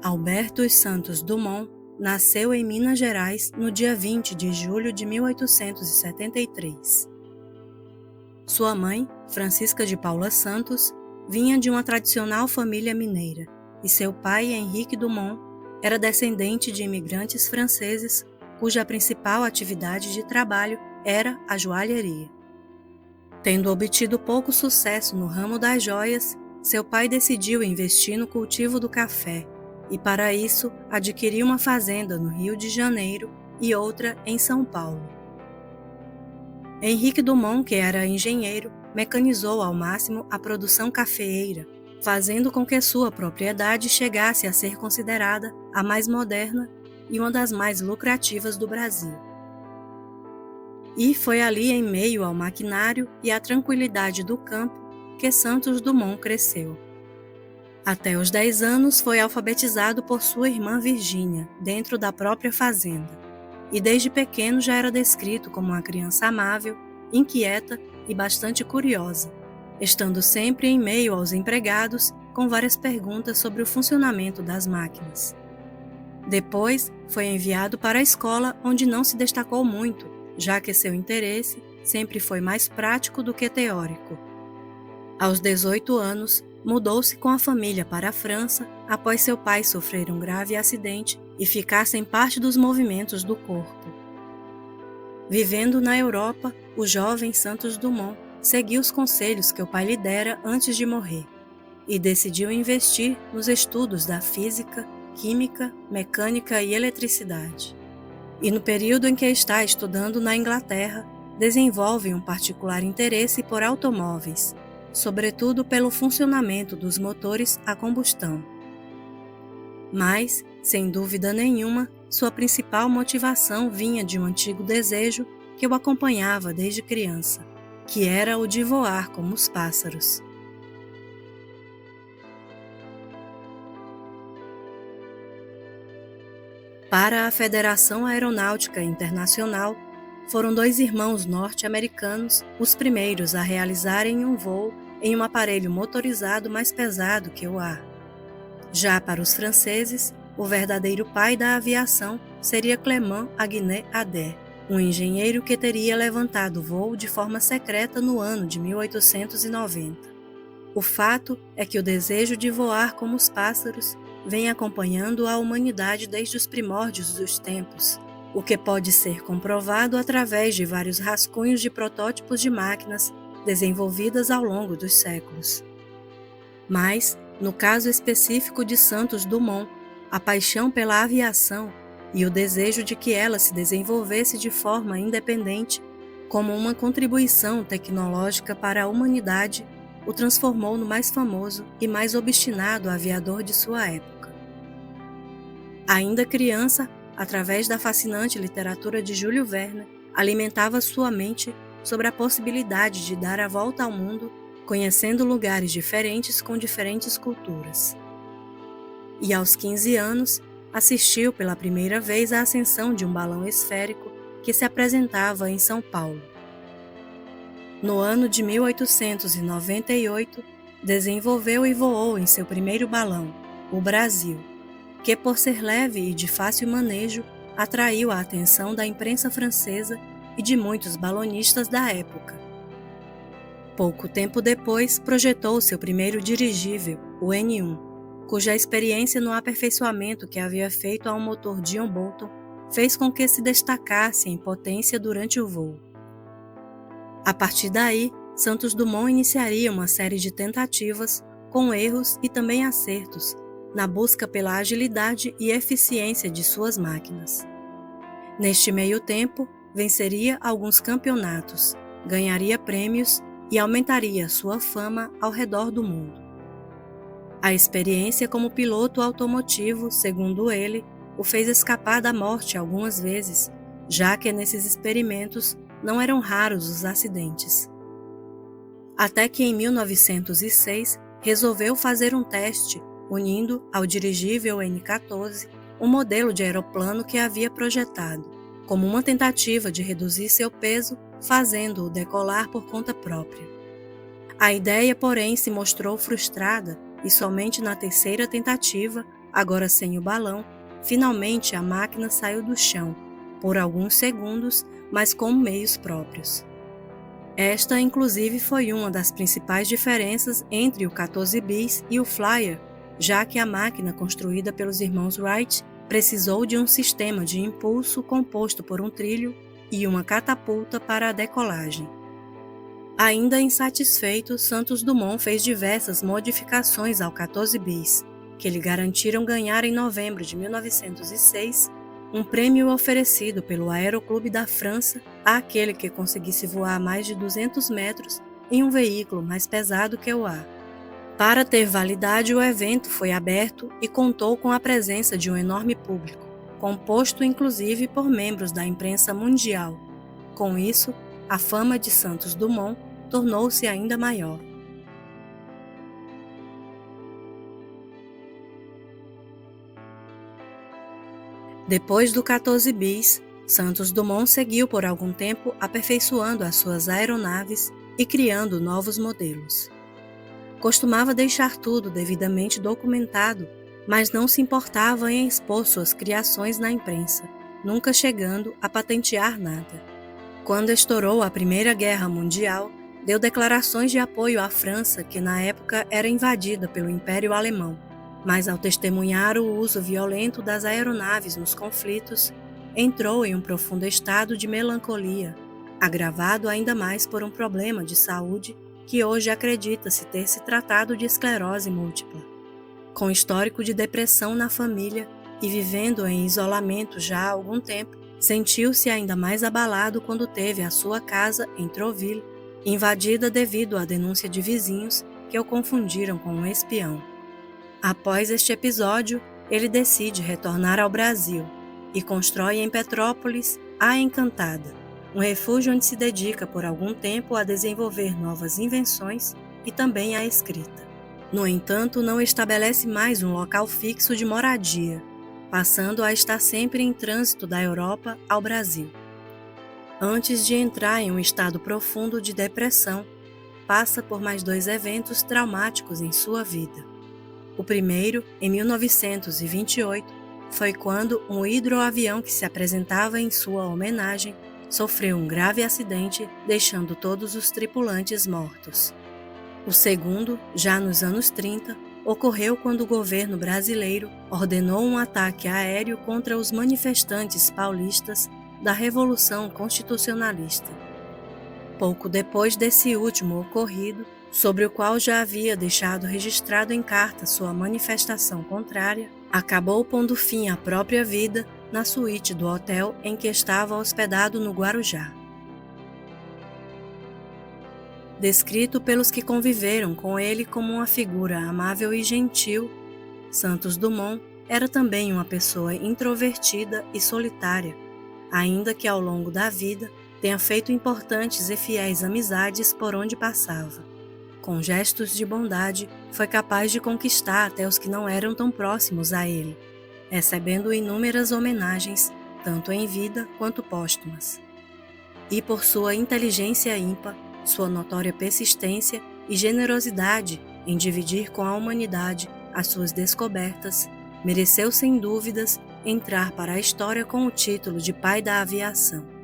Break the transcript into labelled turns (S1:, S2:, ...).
S1: Alberto dos Santos Dumont nasceu em Minas Gerais no dia 20 de julho de 1873. Sua mãe, Francisca de Paula Santos, vinha de uma tradicional família mineira, e seu pai, Henrique Dumont, era descendente de imigrantes franceses, cuja principal atividade de trabalho era a joalheria. Tendo obtido pouco sucesso no ramo das joias, seu pai decidiu investir no cultivo do café, e para isso adquiriu uma fazenda no Rio de Janeiro e outra em São Paulo. Henrique Dumont, que era engenheiro, mecanizou ao máximo a produção cafeeira, fazendo com que sua propriedade chegasse a ser considerada a mais moderna e uma das mais lucrativas do Brasil. E foi ali, em meio ao maquinário e à tranquilidade do campo, que Santos Dumont cresceu. Até os 10 anos foi alfabetizado por sua irmã Virgínia, dentro da própria fazenda, e desde pequeno já era descrito como uma criança amável, inquieta e bastante curiosa, estando sempre em meio aos empregados com várias perguntas sobre o funcionamento das máquinas. Depois foi enviado para a escola, onde não se destacou muito, já que seu interesse sempre foi mais prático do que teórico. Aos 18 anos, mudou-se com a família para a França após seu pai sofrer um grave acidente e ficar sem parte dos movimentos do corpo. Vivendo na Europa, o jovem Santos Dumont seguiu os conselhos que o pai lhe dera antes de morrer e decidiu investir nos estudos da física, química, mecânica e eletricidade. E no período em que está estudando na Inglaterra, desenvolve um particular interesse por automóveis, sobretudo pelo funcionamento dos motores a combustão. Mas, sem dúvida nenhuma, sua principal motivação vinha de um antigo desejo que o acompanhava desde criança, que era o de voar como os pássaros. Para a Federação Aeronáutica Internacional, foram 2 irmãos norte-americanos os primeiros a realizarem um voo em um aparelho motorizado mais pesado que o ar. Já para os franceses, o verdadeiro pai da aviação seria Clément Aguinet Ader, um engenheiro que teria levantado o voo de forma secreta no ano de 1890. O fato é que o desejo de voar como os pássaros vem acompanhando a humanidade desde os primórdios dos tempos, o que pode ser comprovado através de vários rascunhos de protótipos de máquinas desenvolvidas ao longo dos séculos. Mas, no caso específico de Santos Dumont, a paixão pela aviação e o desejo de que ela se desenvolvesse de forma independente, como uma contribuição tecnológica para a humanidade, o transformou no mais famoso e mais obstinado aviador de sua época. Ainda criança, através da fascinante literatura de Júlio Verne, alimentava sua mente sobre a possibilidade de dar a volta ao mundo, conhecendo lugares diferentes com diferentes culturas. E aos 15 anos, assistiu pela primeira vez à ascensão de um balão esférico que se apresentava em São Paulo. No ano de 1898, desenvolveu e voou em seu primeiro balão, o Brasil, que por ser leve e de fácil manejo, atraiu a atenção da imprensa francesa e de muitos balonistas da época. Pouco tempo depois, projetou seu primeiro dirigível, o N1, cuja experiência no aperfeiçoamento que havia feito ao motor John Bolton fez com que se destacasse em potência durante o voo. A partir daí, Santos Dumont iniciaria uma série de tentativas, com erros e também acertos, na busca pela agilidade e eficiência de suas máquinas. Neste meio tempo, venceria alguns campeonatos, ganharia prêmios e aumentaria sua fama ao redor do mundo. A experiência como piloto automotivo, segundo ele, o fez escapar da morte algumas vezes, já que nesses experimentos não eram raros os acidentes. Até que em 1906 resolveu fazer um teste, unindo ao dirigível N-14 um modelo de aeroplano que havia projetado, como uma tentativa de reduzir seu peso, fazendo-o decolar por conta própria. A ideia, porém, se mostrou frustrada e somente na terceira tentativa agora sem o balão, finalmente a máquina saiu do chão, por alguns segundos, mas com meios próprios. Esta, inclusive, foi uma das principais diferenças entre o 14 bis e o Flyer, já que a máquina construída pelos irmãos Wright precisou de um sistema de impulso composto por um trilho e uma catapulta para a decolagem. Ainda insatisfeito, Santos Dumont fez diversas modificações ao 14 bis, que lhe garantiram ganhar em novembro de 1906 um prêmio oferecido pelo Aeroclube da França àquele que conseguisse voar mais de 200 metros em um veículo mais pesado que o ar. Para ter validade, o evento foi aberto e contou com a presença de um enorme público, composto inclusive por membros da imprensa mundial. Com isso, a fama de Santos Dumont tornou-se ainda maior. Depois do 14 bis, Santos Dumont seguiu por algum tempo aperfeiçoando as suas aeronaves e criando novos modelos. Costumava deixar tudo devidamente documentado, mas não se importava em expor suas criações na imprensa, nunca chegando a patentear nada. Quando estourou a Primeira Guerra Mundial, deu declarações de apoio à França, que na época era invadida pelo Império Alemão, mas ao testemunhar o uso violento das aeronaves nos conflitos, entrou em um profundo estado de melancolia, agravado ainda mais por um problema de saúde que hoje acredita-se ter se tratado de esclerose múltipla. Com histórico de depressão na família e vivendo em isolamento já há algum tempo, sentiu-se ainda mais abalado quando teve a sua casa em Trouville invadida devido à denúncia de vizinhos que o confundiram com um espião. Após este episódio, ele decide retornar ao Brasil e constrói em Petrópolis a Encantada, um refúgio onde se dedica por algum tempo a desenvolver novas invenções e também à escrita. No entanto, não estabelece mais um local fixo de moradia, passando a estar sempre em trânsito da Europa ao Brasil. Antes de entrar em um estado profundo de depressão, passa por mais 2 eventos traumáticos em sua vida. O primeiro, em 1928, foi quando um hidroavião que se apresentava em sua homenagem sofreu um grave acidente, deixando todos os tripulantes mortos. O segundo, já nos anos 30, ocorreu quando o governo brasileiro ordenou um ataque aéreo contra os manifestantes paulistas da Revolução Constitucionalista. Pouco depois desse último ocorrido, sobre o qual já havia deixado registrado em carta sua manifestação contrária, acabou pondo fim à própria vida na suíte do hotel em que estava hospedado no Guarujá. Descrito pelos que conviveram com ele como uma figura amável e gentil, Santos Dumont era também uma pessoa introvertida e solitária, ainda que ao longo da vida tenha feito importantes e fiéis amizades por onde passava. Com gestos de bondade, foi capaz de conquistar até os que não eram tão próximos a ele, recebendo inúmeras homenagens, tanto em vida quanto póstumas. E por sua inteligência ímpar, sua notória persistência e generosidade em dividir com a humanidade as suas descobertas, mereceu sem dúvidas entrar para a história com o título de pai da aviação.